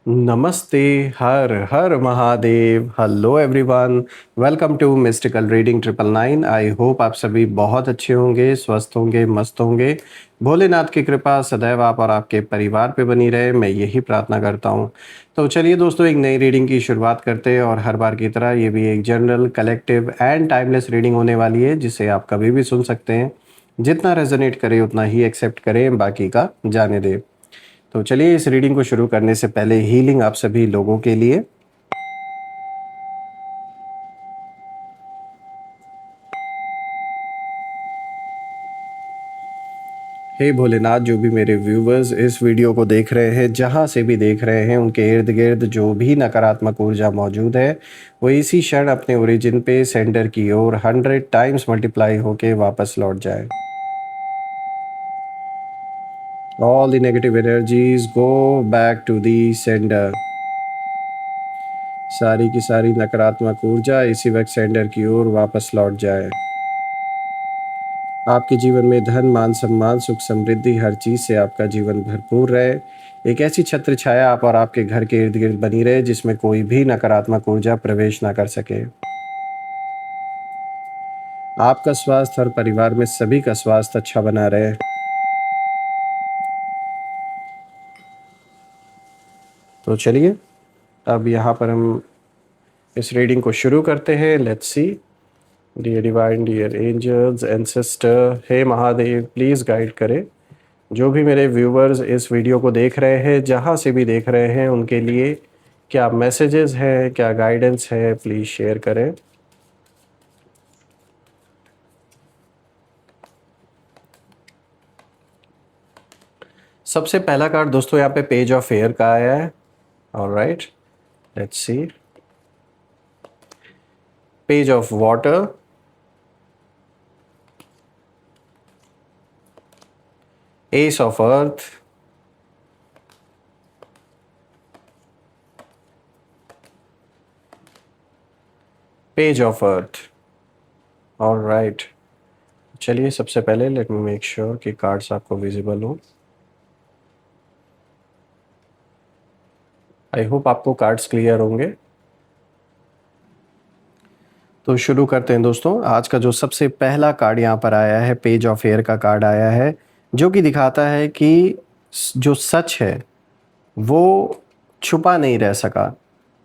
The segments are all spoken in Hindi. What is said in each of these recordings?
नमस्ते। हर हर Mahadev. Hello everyone. Welcome to mystical reading 999। I hope आप सभी बहुत अच्छे होंगे, स्वस्थ होंगे, मस्त होंगे। भोलेनाथ की कृपा सदैव आप और आपके परिवार पे बनी रहे, मैं यही प्रार्थना करता हूँ। तो चलिए दोस्तों, एक नई रीडिंग की शुरुआत करते हैं और हर बार की तरह ये भी एक general, collective and timeless reading होने वाली है, जिसे आप कभी भी सुन सकते हैं। जितना रेजोनेट करे उतना ही एक्सेप्ट करें, बाकी का जाने दें। तो चलिए, इस रीडिंग को शुरू करने से पहले हीलिंग आप सभी लोगों के लिए। हे भोलेनाथ, जो भी मेरे व्यूवर्स इस वीडियो को देख रहे हैं, जहाँ से भी देख रहे हैं, उनके इर्द गिर्द जो भी नकारात्मक ऊर्जा मौजूद है, वो इसी क्षण अपने ओरिजिन पे सेंटर की ओर 100 टाइम्स मल्टीप्लाई होके वापस लौट जाए। All the negative energies go back to the sender. सारी की सारी नकारात्मक ऊर्जा इसी वक्त सेंडर की ओर वापस लौट जाए। आपके जीवन में धन, मान, सम्मान, सुख, समृद्धि, हर चीज़ से आपका जीवन भरपूर रहे। एक ऐसी छत्र छाया आप और आपके घर के इर्द गिर्द बनी रहे, जिसमें कोई भी नकारात्मक ऊर्जा प्रवेश ना कर सके। आपका स्वास्थ्य और परिवार में सभी का स्वास्थ्य अच्छा बना रहे। तो चलिए, अब यहाँ पर हम इस रीडिंग को शुरू करते हैं। Let's see. Dear divine, dear angels, ancestor, हे महादेव, प्लीज़ गाइड करें जो भी मेरे व्यूवर्स इस वीडियो को देख रहे हैं, जहाँ से भी देख रहे हैं, उनके लिए क्या मैसेजेस हैं, क्या गाइडेंस है, प्लीज़ शेयर करें। सबसे पहला कार्ड दोस्तों यहाँ पे पेज ऑफ एयर का आया है। Alright, let's see. Page of water, S of earth, page of earth. Alright, चलिए सबसे पहले लेट मी मेक श्योर कि कार्ड्स आपको विजिबल हो। आई होप आपको कार्ड्स क्लियर होंगे। तो शुरू करते हैं दोस्तों। आज का जो सबसे पहला कार्ड यहाँ पर आया है, पेज ऑफ एयर का कार्ड आया है, जो कि दिखाता है कि जो सच है वो छुपा नहीं रह सका।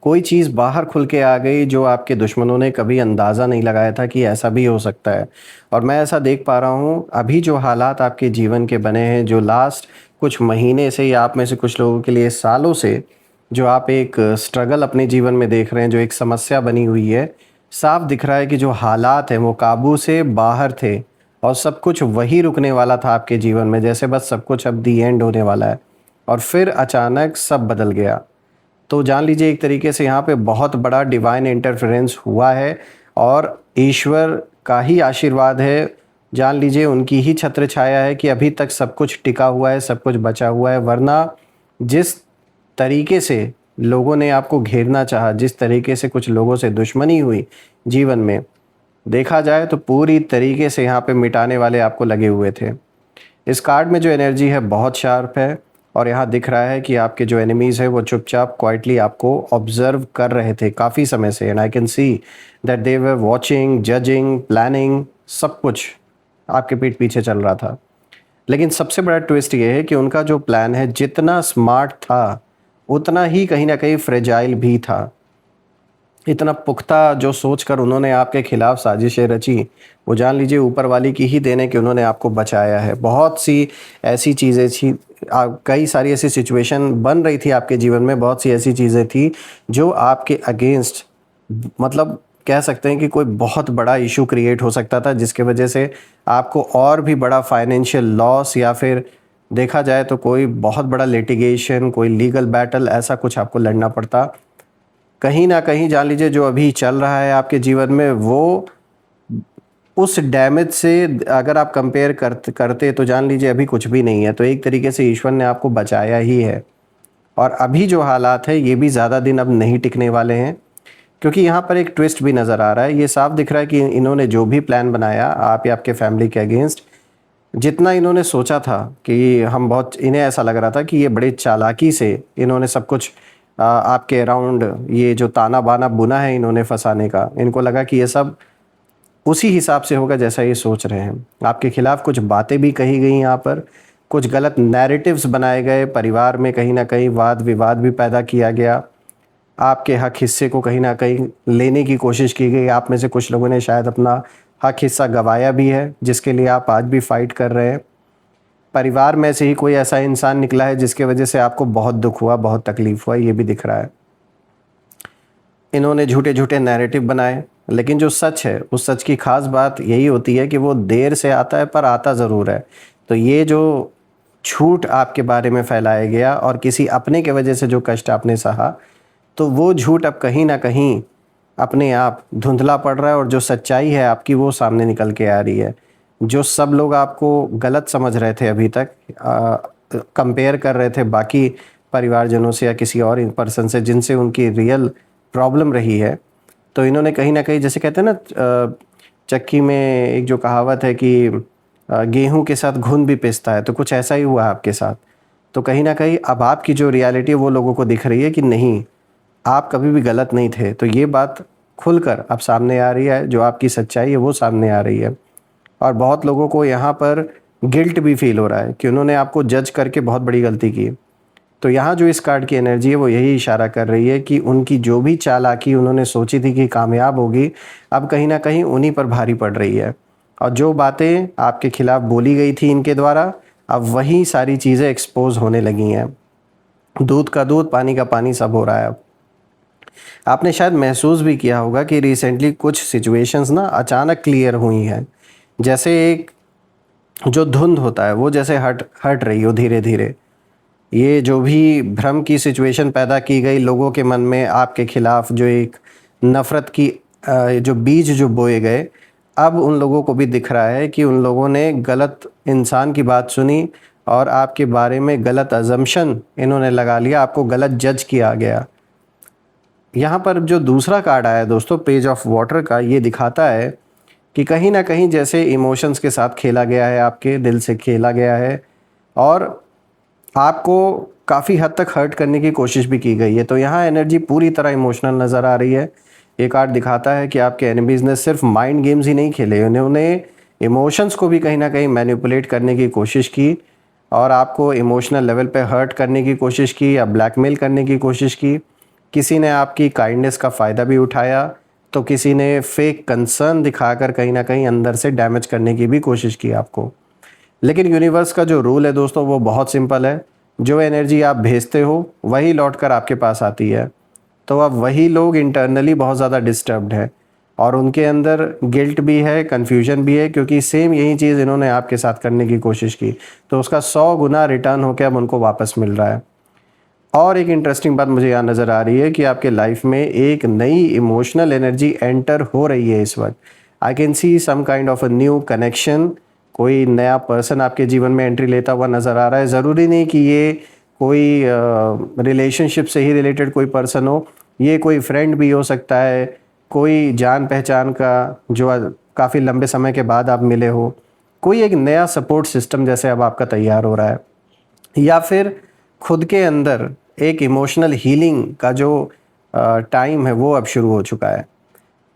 कोई चीज़ बाहर खुल के आ गई जो आपके दुश्मनों ने कभी अंदाज़ा नहीं लगाया था कि ऐसा भी हो सकता है। और मैं ऐसा देख पा रहा हूँ, अभी जो हालात आपके जीवन के बने हैं, जो लास्ट कुछ महीने से या आप में से कुछ लोगों के लिए सालों से जो आप एक स्ट्रगल अपने जीवन में देख रहे हैं, जो एक समस्या बनी हुई है, साफ दिख रहा है कि जो हालात हैं वो काबू से बाहर थे और सब कुछ वही रुकने वाला था आपके जीवन में, जैसे बस सब कुछ अब दी एंड होने वाला है, और फिर अचानक सब बदल गया। तो जान लीजिए, एक तरीके से यहाँ पे बहुत बड़ा डिवाइन इंटरफेरेंस हुआ है और ईश्वर का ही आशीर्वाद है। जान लीजिए, उनकी ही छत्र छाया है कि अभी तक सब कुछ टिका हुआ है, सब कुछ बचा हुआ है। वरना जिस तरीके से लोगों ने आपको घेरना चाहा, जिस तरीके से कुछ लोगों से दुश्मनी हुई जीवन में, देखा जाए तो पूरी तरीके से यहाँ पे मिटाने वाले आपको लगे हुए थे। इस कार्ड में जो एनर्जी है बहुत शार्प है और यहाँ दिख रहा है कि आपके जो एनिमीज़ है वो चुपचाप क्वाइटली आपको ऑब्जर्व कर रहे थे काफ़ी समय से। And I can see that they were watching, judging, planning, सब कुछ आपके पीठ पीछे चल रहा था। लेकिन सबसे बड़ा ट्विस्ट ये है कि उनका जो प्लान है जितना स्मार्ट था, उतना ही कहीं ना कहीं फ्रेजाइल भी था। इतना पुख्ता जो सोचकर उन्होंने आपके खिलाफ साजिशें रची, वो जान लीजिए ऊपर वाली की ही देन है कि उन्होंने आपको बचाया है। बहुत सी ऐसी चीज़ें थी, कई सारी ऐसी सिचुएशन बन रही थी आपके जीवन में, बहुत सी ऐसी चीज़ें थी जो आपके अगेंस्ट, मतलब कह सकते हैं कि कोई बहुत बड़ा इशू क्रिएट हो सकता था, जिसके वजह से आपको और भी बड़ा फाइनेंशियल लॉस या फिर देखा जाए तो कोई बहुत बड़ा लिटिगेशन, कोई लीगल बैटल, ऐसा कुछ आपको लड़ना पड़ता। कहीं ना कहीं जान लीजिए जो अभी चल रहा है आपके जीवन में, वो उस डैमेज से अगर आप कंपेयर करते तो जान लीजिए अभी कुछ भी नहीं है। तो एक तरीके से ईश्वर ने आपको बचाया ही है। और अभी जो हालात है ये भी ज़्यादा दिन अब नहीं टिकने वाले हैं, क्योंकि यहाँ पर एक ट्विस्ट भी नज़र आ रहा है। ये साफ दिख रहा है कि इन्होंने जो भी प्लान बनाया आप या आपके फैमिली के अगेंस्ट, जितना इन्होंने सोचा था कि हम बहुत, इन्हें ऐसा लग रहा था कि ये बड़े चालाकी से इन्होंने सब कुछ आपके अराउंड ये जो ताना बाना बुना है इन्होंने फंसाने का, इनको लगा कि ये सब उसी हिसाब से होगा जैसा ये सोच रहे हैं। आपके खिलाफ कुछ बातें भी कही गई यहाँ पर, कुछ गलत नैरेटिव्स बनाए गए, परिवार में कहीं ना कहीं वाद विवाद भी पैदा किया गया, आपके हक हिस्से को कहीं ना कहीं लेने की कोशिश की गई। आप में से कुछ लोगों ने शायद अपना हक हिस्सा गंवाया भी है, जिसके लिए आप आज भी फाइट कर रहे हैं। परिवार में से ही कोई ऐसा इंसान निकला है जिसके वजह से आपको बहुत दुख हुआ, बहुत तकलीफ हुआ, ये भी दिख रहा है। इन्होंने झूठे झूठे नैरेटिव बनाए, लेकिन जो सच है उस सच की खास बात यही होती है कि वो देर से आता है पर आता ज़रूर है। तो ये जो झूठ आपके बारे में फैलाया गया और किसी अपने के वजह से जो कष्ट आपने सहा, तो वो झूठ अब कहीं ना कहीं अपने आप धुंधला पड़ रहा है और जो सच्चाई है आपकी वो सामने निकल के आ रही है। जो सब लोग आपको गलत समझ रहे थे अभी तक, कंपेयर कर रहे थे बाकी परिवारजनों से या किसी और पर्सन से जिनसे उनकी रियल प्रॉब्लम रही है, तो इन्होंने कहीं ना कहीं, जैसे कहते हैं ना चक्की में एक जो कहावत है कि गेहूं के साथ घुन भी पिसता है, तो कुछ ऐसा ही हुआ आपके साथ। तो कहीं ना कहीं अब आपकी जो रियलिटी है वो लोगों को दिख रही है कि नहीं, आप कभी भी गलत नहीं थे। तो ये बात खुलकर अब सामने आ रही है, जो आपकी सच्चाई है वो सामने आ रही है। और बहुत लोगों को यहाँ पर गिल्ट भी फील हो रहा है कि उन्होंने आपको जज करके बहुत बड़ी गलती की। तो यहाँ जो इस कार्ड की एनर्जी है वो यही इशारा कर रही है कि उनकी जो भी चालाकी उन्होंने सोची थी कि कामयाब होगी, अब कहीं ना कहीं उन्हीं पर भारी पड़ रही है। और जो बातें आपके खिलाफ बोली गई थी इनके द्वारा, अब वही सारी चीज़ें एक्सपोज होने लगी हैं। दूध का दूध, पानी का पानी, सब हो रहा है अब। आपने शायद महसूस भी किया होगा कि रिसेंटली कुछ सिचुएशंस ना अचानक क्लियर हुई हैं। जैसे एक जो धुंध होता है वो जैसे हट हट रही हो धीरे धीरे। ये जो भी भ्रम की सिचुएशन पैदा की गई लोगों के मन में आपके खिलाफ, जो एक नफ़रत की जो बीज जो बोए गए, अब उन लोगों को भी दिख रहा है कि उन लोगों ने गलत इंसान की बात सुनी और आपके बारे में गलत अजम्पशन इन्होंने लगा लिया, आपको गलत जज किया गया। यहाँ पर जो दूसरा कार्ड आया है दोस्तों, पेज ऑफ वाटर का, ये दिखाता है कि कहीं ना कहीं जैसे इमोशंस के साथ खेला गया है, आपके दिल से खेला गया है और आपको काफ़ी हद तक हर्ट करने की कोशिश भी की गई है। तो यहाँ एनर्जी पूरी तरह इमोशनल नज़र आ रही है। ये कार्ड दिखाता है कि आपके एनिमीज़ ने सिर्फ माइंड गेम्स ही नहीं खेले, उन्होंने इमोशंस को भी कहीं ना कहीं मैनिपुलेट करने की कोशिश की और आपको इमोशनल लेवल पे हर्ट करने की कोशिश की या ब्लैकमेल करने की कोशिश की। किसी ने आपकी काइंडनेस का फ़ायदा भी उठाया, तो किसी ने फेक कंसर्न दिखाकर कहीं ना कहीं अंदर से डैमेज करने की भी कोशिश की आपको। लेकिन यूनिवर्स का जो रूल है दोस्तों वो बहुत सिंपल है। जो एनर्जी आप भेजते हो वही लौट कर आपके पास आती है। तो अब वही लोग इंटरनली बहुत ज़्यादा डिस्टर्ब्ड हैं और उनके अंदर गिल्ट भी है, कन्फ्यूजन भी है, क्योंकि सेम यही चीज़ इन्होंने आपके साथ करने की कोशिश की, तो उसका 100 गुना रिटर्न होकर अब उनको वापस मिल रहा है। और एक इंटरेस्टिंग बात मुझे यहाँ नज़र आ रही है कि आपके लाइफ में एक नई इमोशनल एनर्जी एंटर हो रही है इस वक्त। I can see some kind of a new connection. कोई नया पर्सन आपके जीवन में एंट्री लेता हुआ नज़र आ रहा है। ज़रूरी नहीं कि ये कोई रिलेशनशिप से ही रिलेटेड कोई पर्सन हो, ये कोई फ्रेंड भी हो सकता है, कोई जान पहचान का जो काफ़ी लंबे समय के बाद आप मिले हो, कोई एक नया सपोर्ट सिस्टम जैसे अब आपका तैयार हो रहा है, या फिर खुद के अंदर एक इमोशनल हीलिंग का जो टाइम है वो अब शुरू हो चुका है।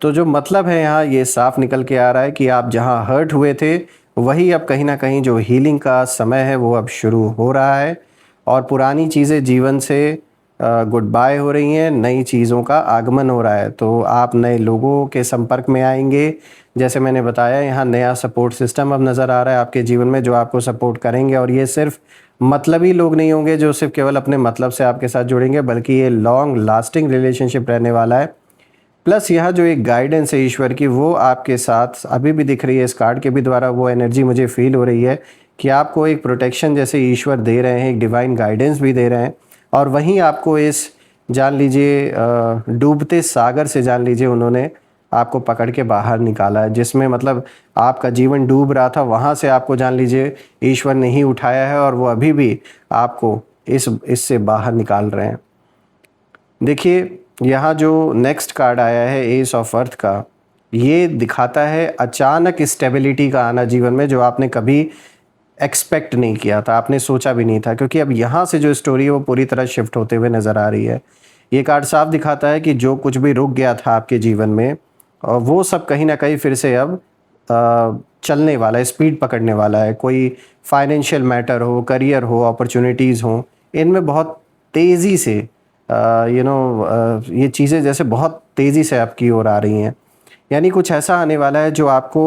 तो जो मतलब है यहाँ ये साफ निकल के आ रहा है कि आप जहाँ हर्ट हुए थे वही अब कहीं ना कहीं जो हीलिंग का समय है वो अब शुरू हो रहा है और पुरानी चीज़ें जीवन से गुड बाय हो रही हैं, नई चीज़ों का आगमन हो रहा है। तो आप नए लोगों के संपर्क में आएंगे। जैसे मैंने बताया, यहाँ नया सपोर्ट सिस्टम अब नज़र आ रहा है आपके जीवन में जो आपको सपोर्ट करेंगे, और ये सिर्फ मतलबी लोग नहीं होंगे जो सिर्फ केवल अपने मतलब से आपके साथ जुड़ेंगे, बल्कि ये लॉन्ग लास्टिंग रिलेशनशिप रहने वाला है। प्लस यहाँ जो एक गाइडेंस है ईश्वर की वो आपके साथ अभी भी दिख रही है। इस कार्ड के भी द्वारा वो एनर्जी मुझे फील हो रही है कि आपको एक प्रोटेक्शन जैसे ईश्वर दे रहे हैं, एक डिवाइन गाइडेंस भी दे रहे हैं, और वहीं आपको इस जान लीजिए डूबते सागर से जान लीजिए उन्होंने आपको पकड़ के बाहर निकाला है, जिसमें मतलब आपका जीवन डूब रहा था, वहाँ से आपको जान लीजिए ईश्वर ने ही उठाया है और वो अभी भी आपको इससे बाहर निकाल रहे हैं। देखिए यहाँ जो नेक्स्ट कार्ड आया है एस ऑफ अर्थ का, ये दिखाता है अचानक स्टेबिलिटी का आना जीवन में, जो आपने कभी एक्सपेक्ट नहीं किया था, आपने सोचा भी नहीं था, क्योंकि अब यहाँ से जो स्टोरी है वो पूरी तरह शिफ्ट होते हुए नज़र आ रही है। ये कार्ड साफ दिखाता है कि जो कुछ भी रुक गया था आपके जीवन में, और वो सब कहीं ना कहीं फिर से अब चलने वाला है, स्पीड पकड़ने वाला है। कोई फाइनेंशियल मैटर हो, करियर हो, अपॉर्चुनिटीज़ हो, इनमें बहुत तेज़ी से ये चीज़ें जैसे बहुत तेज़ी से आपकी ओर आ रही हैं। यानी कुछ ऐसा आने वाला है जो आपको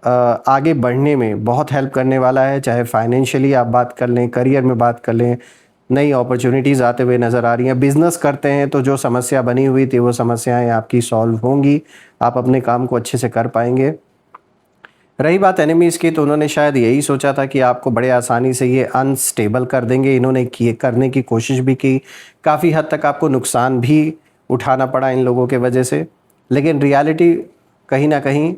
आगे बढ़ने में बहुत हेल्प करने वाला है, चाहे फाइनेंशियली आप बात कर लें, करियर में बात कर लें। नई अपॉर्चुनिटीज़ आते हुए नज़र आ रही हैं। बिज़नेस करते हैं तो जो समस्या बनी हुई थी वो समस्याएं आपकी सॉल्व होंगी, आप अपने काम को अच्छे से कर पाएंगे। रही बात एनिमीज़ की, तो उन्होंने शायद यही सोचा था कि आपको बड़े आसानी से ये अनस्टेबल कर देंगे। इन्होंने किए करने की कोशिश भी की, काफ़ी हद तक आपको नुकसान भी उठाना पड़ा इन लोगों के वजह से। लेकिन रियलिटी कहीं ना कहीं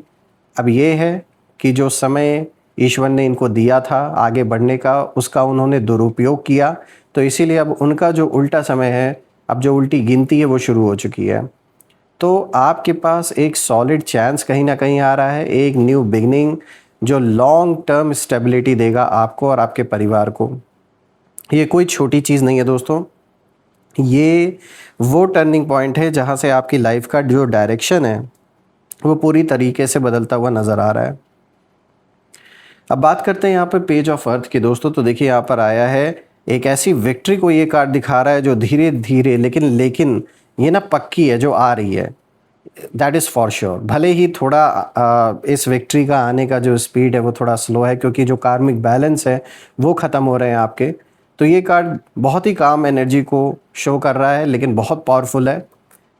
अब ये है कि जो समय ईश्वर ने इनको दिया था आगे बढ़ने का, उसका उन्होंने दुरुपयोग किया। तो इसीलिए अब उनका जो उल्टा समय है, अब जो उल्टी गिनती है वो शुरू हो चुकी है। तो आपके पास एक सॉलिड चांस कहीं ना कहीं आ रहा है, एक न्यू बिगनिंग जो लॉन्ग टर्म स्टेबिलिटी देगा आपको और आपके परिवार को। ये कोई छोटी चीज़ नहीं है दोस्तों, ये वो टर्निंग पॉइंट है जहाँ से आपकी लाइफ का जो डायरेक्शन है वो पूरी तरीके से बदलता हुआ नज़र आ रहा है। अब बात करते हैं यहाँ पे पेज ऑफ अर्थ की दोस्तों। तो देखिए यहाँ पर आया है एक ऐसी विक्ट्री को ये कार्ड दिखा रहा है जो धीरे धीरे लेकिन ये ना पक्की है, जो आ रही है, दैट इज़ फॉर श्योर। भले ही थोड़ा इस विक्ट्री का आने का जो स्पीड है वो थोड़ा स्लो है, क्योंकि जो कार्मिक बैलेंस है वो ख़त्म हो रहे हैं आपके। तो ये कार्ड बहुत ही काम एनर्जी को शो कर रहा है, लेकिन बहुत पावरफुल है।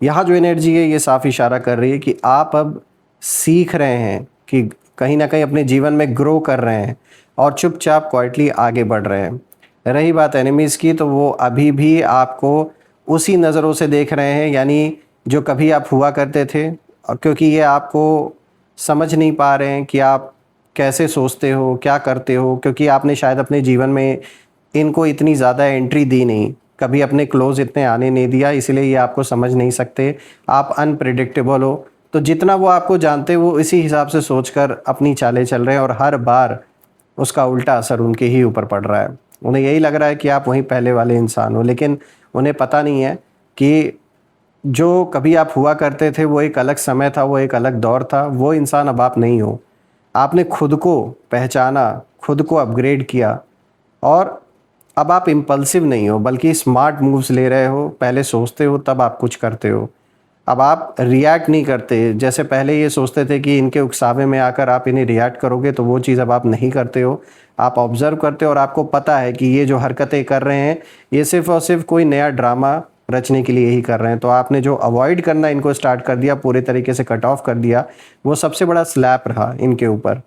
यहाँ जो एनर्जी है ये साफ इशारा कर रही है कि आप अब सीख रहे हैं कि कहीं ना कहीं अपने जीवन में ग्रो कर रहे हैं और चुपचाप क्वाइटली आगे बढ़ रहे हैं। रही बात एनिमीज़ की, तो वो अभी भी आपको उसी नज़रों से देख रहे हैं, यानी जो कभी आप हुआ करते थे। और क्योंकि ये आपको समझ नहीं पा रहे हैं कि आप कैसे सोचते हो, क्या करते हो, क्योंकि आपने शायद अपने जीवन में इनको इतनी ज़्यादा एंट्री दी नहीं, कभी अपने क्लोज इतने आने नहीं दिया, इसलिए ये आपको समझ नहीं सकते। आप अनप्रिडिक्टेबल हो, तो जितना वो आपको जानते वो इसी हिसाब से सोचकर अपनी चालें चल रहे हैं, और हर बार उसका उल्टा असर उनके ही ऊपर पड़ रहा है। उन्हें यही लग रहा है कि आप वहीं पहले वाले इंसान हो, लेकिन उन्हें पता नहीं है कि जो कभी आप हुआ करते थे वो एक अलग समय था, वो एक अलग दौर था। वो इंसान अब आप नहीं हो। आपने खुद को पहचाना, खुद को अपग्रेड किया, और अब आप इम्पल्सिव नहीं हो बल्कि स्मार्ट मूव्स ले रहे हो। पहले सोचते हो तब आप कुछ करते हो। अब आप रिएक्ट नहीं करते, जैसे पहले ये सोचते थे कि इनके उकसावे में आकर आप इन्हें रिएक्ट करोगे, तो वो चीज़ अब आप नहीं करते हो। आप ऑब्ज़र्व करते हो और आपको पता है कि ये जो हरकतें कर रहे हैं ये सिर्फ़ और सिर्फ कोई नया ड्रामा रचने के लिए ही कर रहे हैं। तो आपने जो अवॉइड करना इनको स्टार्ट कर दिया, पूरे तरीके से कट ऑफ कर दिया, वो सबसे बड़ा स्लैप रहा इनके ऊपर।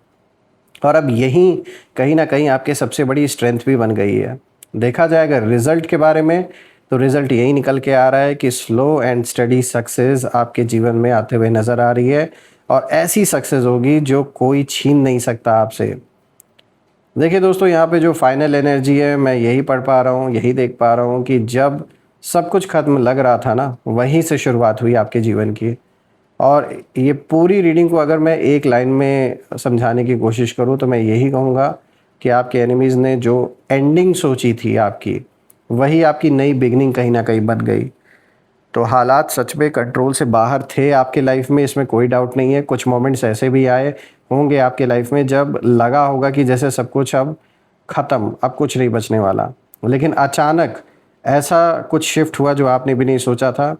और अब यही कहीं ना कहीं आपके सबसे बड़ी स्ट्रेंथ भी बन गई है। देखा जाए अगर रिज़ल्ट के बारे में, तो रिज़ल्ट यही निकल के आ रहा है कि स्लो एंड स्टडी सक्सेस आपके जीवन में आते हुए नज़र आ रही है, और ऐसी सक्सेस होगी जो कोई छीन नहीं सकता आपसे। देखिए दोस्तों, यहाँ पे जो फाइनल एनर्जी है मैं यही पढ़ पा रहा हूँ, यही देख पा रहा हूँ कि जब सब कुछ खत्म लग रहा था ना, वहीं से शुरुआत हुई आपके जीवन की। और ये पूरी रीडिंग को अगर मैं एक लाइन में समझाने की कोशिश करूँ तो मैं यही कहूँगा कि आपके एनिमीज़ ने जो एंडिंग सोची थी आपकी, वही आपकी नई बिगनिंग कहीं ना कहीं बन गई। तो हालात सच में कंट्रोल से बाहर थे आपके लाइफ में, इसमें कोई डाउट नहीं है। कुछ मोमेंट्स ऐसे भी आए होंगे आपके लाइफ में जब लगा होगा कि जैसे सब कुछ अब ख़त्म, अब कुछ नहीं बचने वाला। लेकिन अचानक ऐसा कुछ शिफ्ट हुआ जो आपने भी नहीं सोचा था।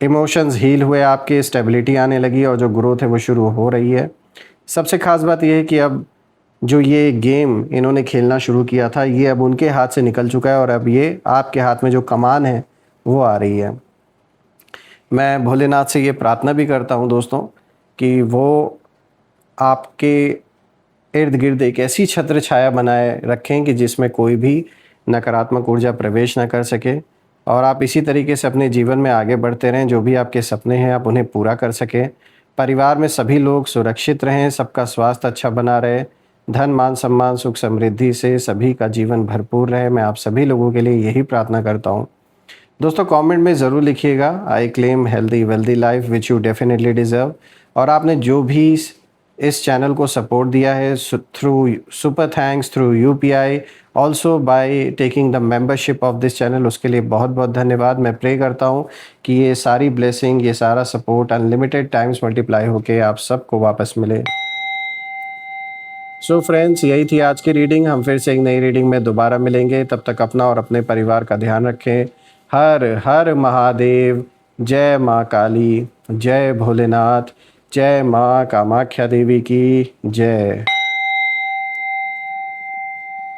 इमोशंस हील हुए आपके, स्टेबिलिटी आने लगी, और जो ग्रोथ है वो शुरू हो रही है। सबसे ख़ास बात यह है कि अब जो ये गेम इन्होंने खेलना शुरू किया था, ये अब उनके हाथ से निकल चुका है, और अब ये आपके हाथ में जो कमान है वो आ रही है। मैं भोलेनाथ से ये प्रार्थना भी करता हूँ दोस्तों कि वो आपके इर्द गिर्द एक ऐसी छत्र छाया बनाए रखें कि जिसमें कोई भी नकारात्मक ऊर्जा प्रवेश ना कर सके, और आप इसी तरीके से अपने जीवन में आगे बढ़ते रहें। जो भी आपके सपने हैं आप उन्हें पूरा कर सकें। परिवार में सभी लोग सुरक्षित रहें, सबका स्वास्थ्य अच्छा बना रहे, धन मान सम्मान सुख समृद्धि से सभी का जीवन भरपूर रहे। मैं आप सभी लोगों के लिए यही प्रार्थना करता हूँ। दोस्तों कमेंट में ज़रूर लिखिएगा, I claim healthy wealthy life which you definitely deserve. और आपने जो भी इस चैनल को सपोर्ट दिया है through super thanks through UPI, also by taking the membership of this channel. उसके लिए बहुत बहुत धन्यवाद। मैं प्रे करता हूँ कि ये सारी ब्लेसिंग, ये सारा सपोर्ट अनलिमिटेड टाइम्स मल्टीप्लाई होके आप सबको वापस मिले। सो फ्रेंड्स, यही थी आज की रीडिंग। हम फिर से एक नई रीडिंग में दोबारा मिलेंगे। तब तक अपना और अपने परिवार का ध्यान रखें। हर हर महादेव। जय माँ काली, जय भोलेनाथ, जय माँ कामाख्या देवी की जय।